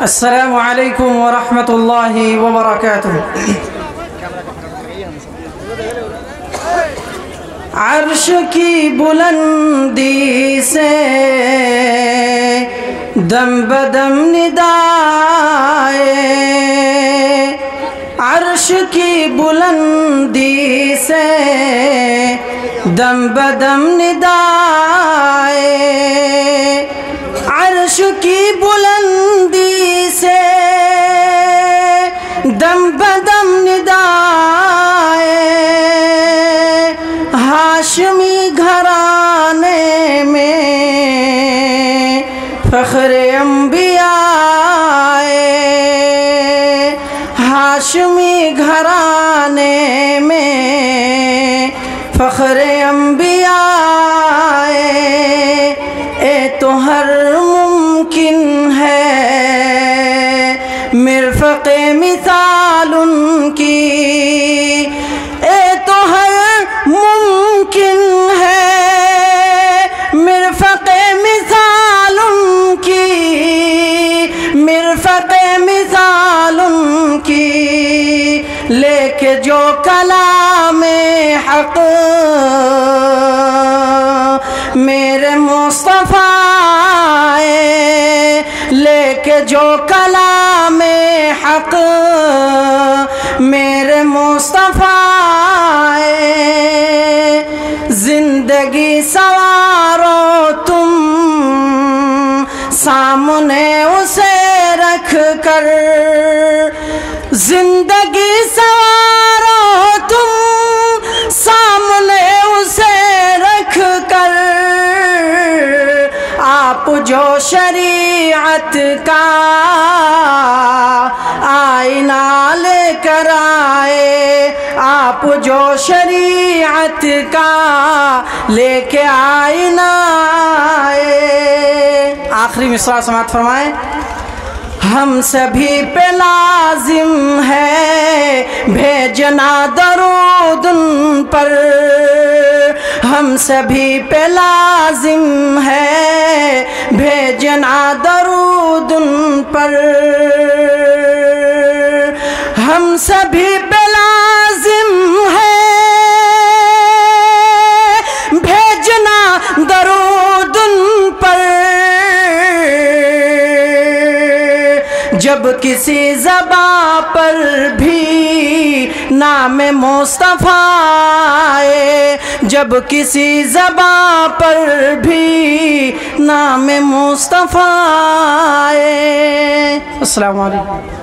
अस्सलामु अलैकुम व रहमतुल्लाहि व बरकातुहू। अर्श की बुलंदी से दम बदम निदाए, अर्श की बुलंदी से दम बदम निदाए, अर्श की बुलंदी से दम बदम निदाए, हाशमी घराने में फ़ख्र अंबिया, हाशमी घराने में फ़ख्र अंबिया, ए तो हर मुमकिन है मिरफ़क़े मिसाल उनकी, ए तो हर मुमकिन है मिरफ़क़े मिसाल उनकी, मिरफ़क़े मिसाल उनकी, लेके जो कलामे हक़ मेरे मुस्तफ़ा, लेके जो कलामे हक़ मेरे मुस्तफ़ा, जिंदगी सवारो तुम सामने उसे रख कर, जिंदगी सवारो तुम सामने उसे रख कर, आप जो शरीअत का आईना लेकर आए, आप जो शरीअत का लेके आईना आए। आखिरी मिसरा समाअत फरमाए। हम सभी पे लाजिम है भेजना दरूद उन पर, हम सभी पे लाजिम है भेजना दरूद उन पर, हम सभी पे लाजिम है भेजना दरूद उन पर, जब किसी ज़बां पर भी नाम मुस्तफ़ा आए, जब किसी ज़बां पर भी नाम मुस्तफ़ा आए। अस्सलामु अलैकुम।